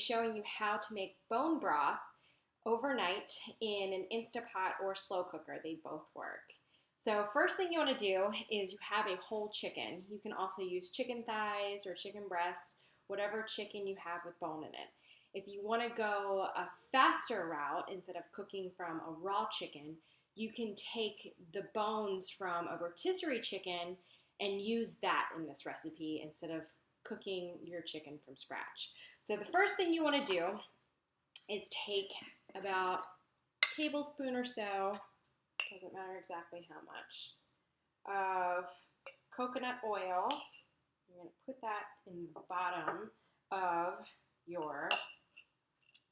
showing you how to make bone broth overnight in an Instapot or slow cooker. They both work. So first thing you want to do is you have a whole chicken. You can also use chicken thighs or chicken breasts, whatever chicken you have with bone in it. If you want to go a faster route, instead of cooking from a raw chicken, you can take the bones from a rotisserie chicken and use that in this recipe instead of cooking your chicken from scratch. So the first thing you want to do is take about a tablespoon or so, doesn't matter exactly how much, of coconut oil. You're going to put that in the bottom of your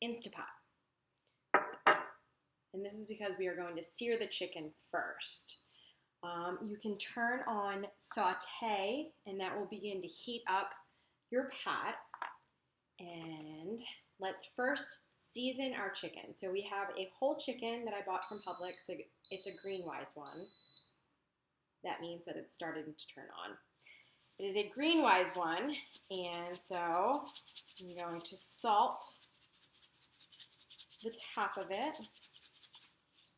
Instapot. And this is because we are going to sear the chicken first. You can turn on saute, and that will begin to heat up your pot. And let's first season our chicken. So we have a whole chicken that I bought from Publix. So it's a green-wise one. That means that it's starting to turn on. It is a green-wise one, and so I'm going to salt the top of it,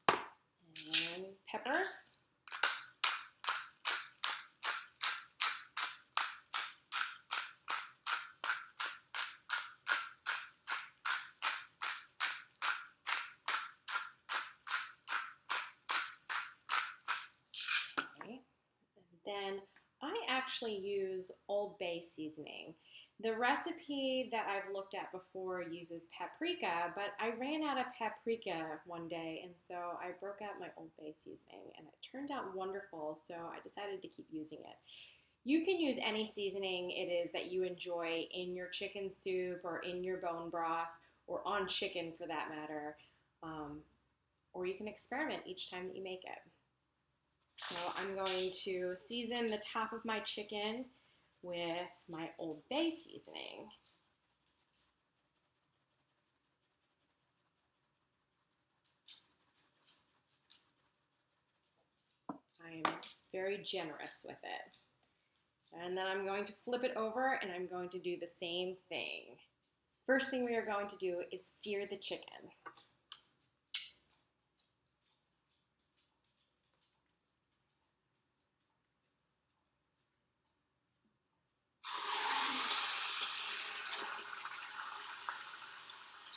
and pepper. Okay. Then I actually use Old Bay seasoning. The recipe that I've looked at before uses paprika, but I ran out of paprika one day, and so I broke out my Old Bay seasoning, and it turned out wonderful, so I decided to keep using it. You can use any seasoning it is that you enjoy in your chicken soup or in your bone broth or on chicken for that matter, or you can experiment each time that you make it. So I'm going to season the top of my chicken with my Old Bay seasoning. I'm very generous with it. And then I'm going to flip it over and I'm going to do the same thing. First thing we are going to do is sear the chicken.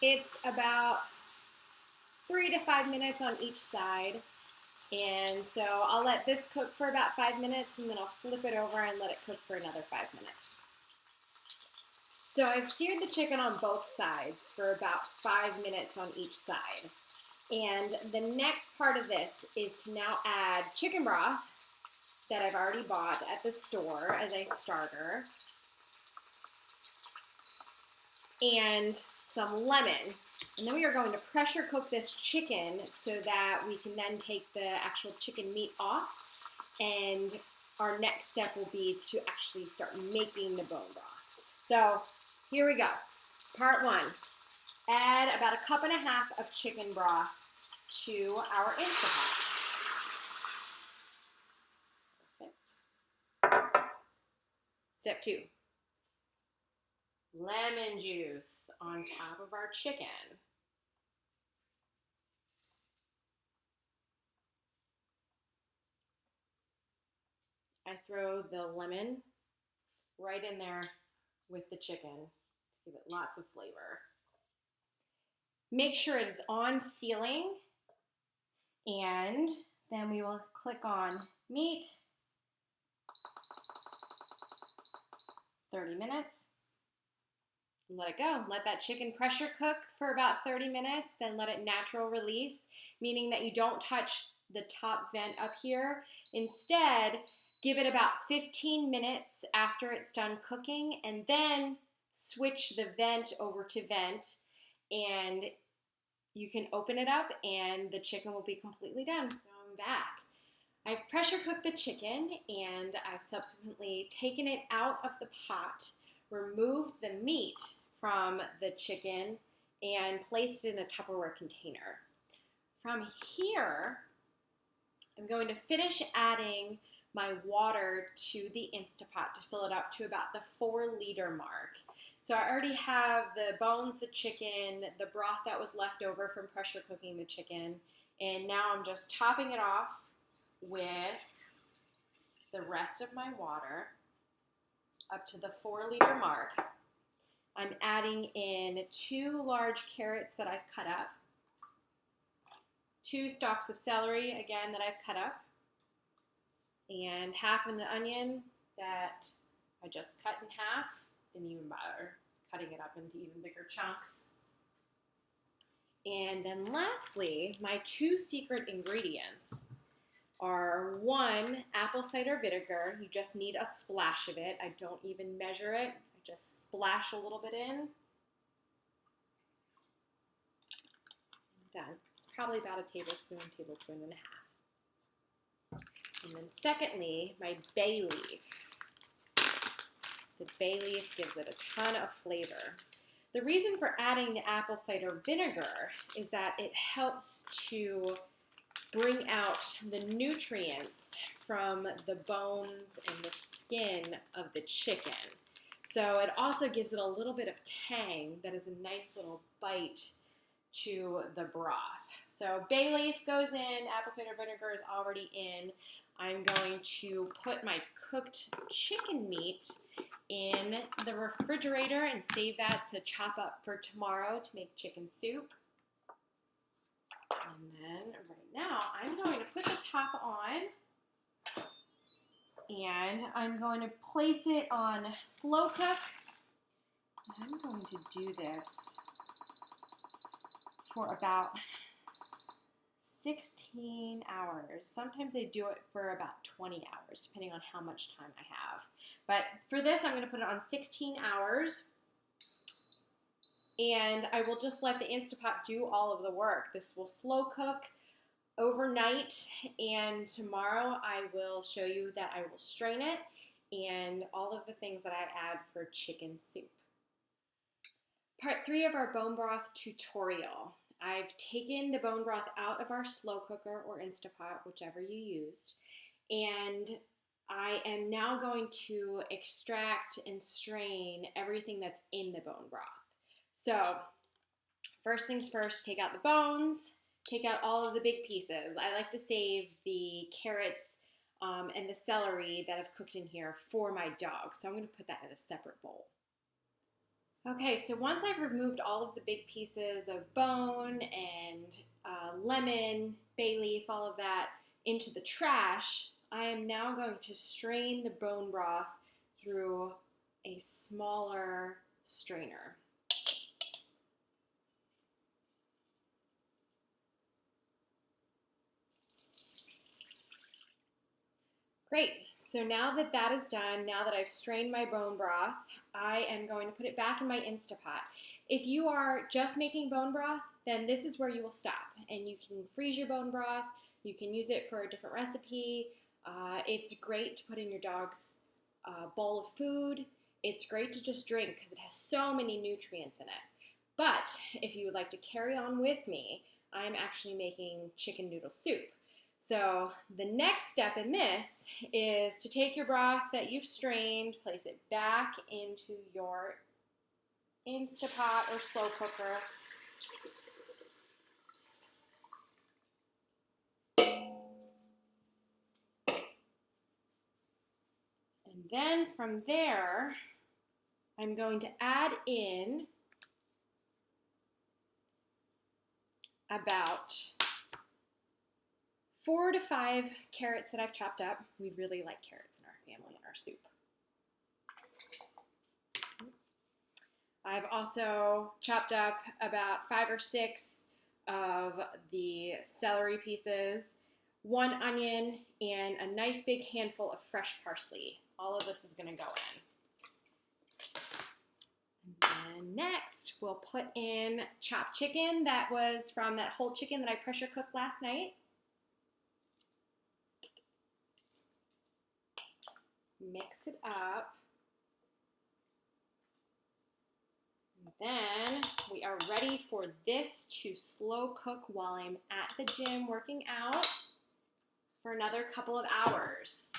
It's about 3 to 5 minutes on each side. And so I'll let this cook for about 5 minutes, and then I'll flip it over and let it cook for another 5 minutes. So I've seared the chicken on both sides for about 5 minutes on each side. And the next part of this is to now add chicken broth that I've already bought at the store as a starter, and some lemon. And then we are going to pressure cook this chicken so that we can then take the actual chicken meat off. And our next step will be to actually start making the bone broth. So here we go. Part 1. Add about 1.5 cups of chicken broth to our Instapot. Perfect. Step 2. Lemon juice on top of our chicken. I throw the lemon right in there with the chicken to give it lots of flavor. Make sure it is on sealing, and then we will click on meat. 30 minutes. Let it go. Let that chicken pressure cook for about 30 minutes, then let it natural release, meaning that you don't touch the top vent up here. Instead, give it about 15 minutes after it's done cooking, and then switch the vent over to vent, and you can open it up and the chicken will be completely done. So I'm back. I've pressure cooked the chicken, and I've subsequently taken it out of the pot, removed the meat from the chicken, and placed it in a Tupperware container. From here, I'm going to finish adding my water to the Instapot to fill it up to about the 4-liter mark. So I already have the bones, the chicken, the broth that was left over from pressure cooking the chicken, and now I'm just topping it off with the rest of my water up to the 4-liter mark. I'm adding in 2 large carrots that I've cut up, 2 stalks of celery, again, that I've cut up, and half an onion that I just cut in half. Didn't even bother cutting it up into even bigger chunks. And then lastly, my 2 secret ingredients are 1 apple cider vinegar. You just need a splash of it. I don't even measure it. I just splash a little bit in. Done. It's probably about a tablespoon and a half. And then secondly, my bay leaf. The bay leaf gives it a ton of flavor. The reason for adding the apple cider vinegar is that it helps to bring out the nutrients from the bones and the skin of the chicken. So it also gives it a little bit of tang that is a nice little bite to the broth. So bay leaf goes in, apple cider vinegar is already in. I'm going to put my cooked chicken meat in the refrigerator and save that to chop up for tomorrow to make chicken soup. And then right now I'm going to put the top on and I'm going to place it on slow cook. I'm going to do this for about 16 hours. Sometimes I do it for about 20 hours, depending on how much time I have. But for this, I'm going to put it on 16 hours. And I will just let the Instapot do all of the work. This will slow cook overnight, and tomorrow I will show you that I will strain it and all of the things that I add for chicken soup. Part 3 of our bone broth tutorial. I've taken the bone broth out of our slow cooker or Instapot, whichever you used, and I am now going to extract and strain everything that's in the bone broth. So, first things first, take out the bones, take out all of the big pieces. I like to save the carrots and the celery that I've cooked in here for my dog, so I'm going to put that in a separate bowl. Okay, so once I've removed all of the big pieces of bone and lemon, bay leaf, all of that into the trash, I am now going to strain the bone broth through a smaller strainer. Great, so now that that is done, now that I've strained my bone broth, I am going to put it back in my Instapot. If you are just making bone broth, then this is where you will stop. And you can freeze your bone broth, you can use it for a different recipe. It's great to put in your dog's bowl of food. It's great to just drink because it has so many nutrients in it. But if you would like to carry on with me, I'm actually making chicken noodle soup. So the next step in this is to take your broth that you've strained, place it back into your Instapot or slow cooker. And then from there, I'm going to add in about 4 to 5 carrots that I've chopped up. We really like carrots in our family in our soup. I've also chopped up about 5 or 6 of the celery pieces, 1 onion, and a nice big handful of fresh parsley. All of this is going to go in. And next, we'll put in chopped chicken that was from that whole chicken that I pressure cooked last night. Mix it up. And then we are ready for this to slow cook while I'm at the gym working out for another couple of hours.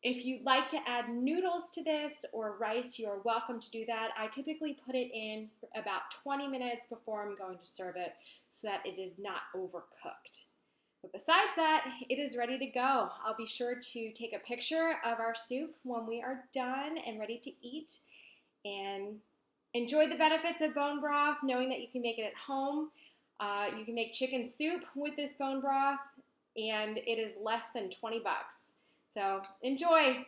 If you'd like to add noodles to this or rice, you're welcome to do that. I typically put it in for about 20 minutes before I'm going to serve it so that it is not overcooked. But besides that, it is ready to go. I'll be sure to take a picture of our soup when we are done and ready to eat. And enjoy the benefits of bone broth, knowing that you can make it at home. You can make chicken soup with this bone broth, and it is less than 20 bucks. So enjoy!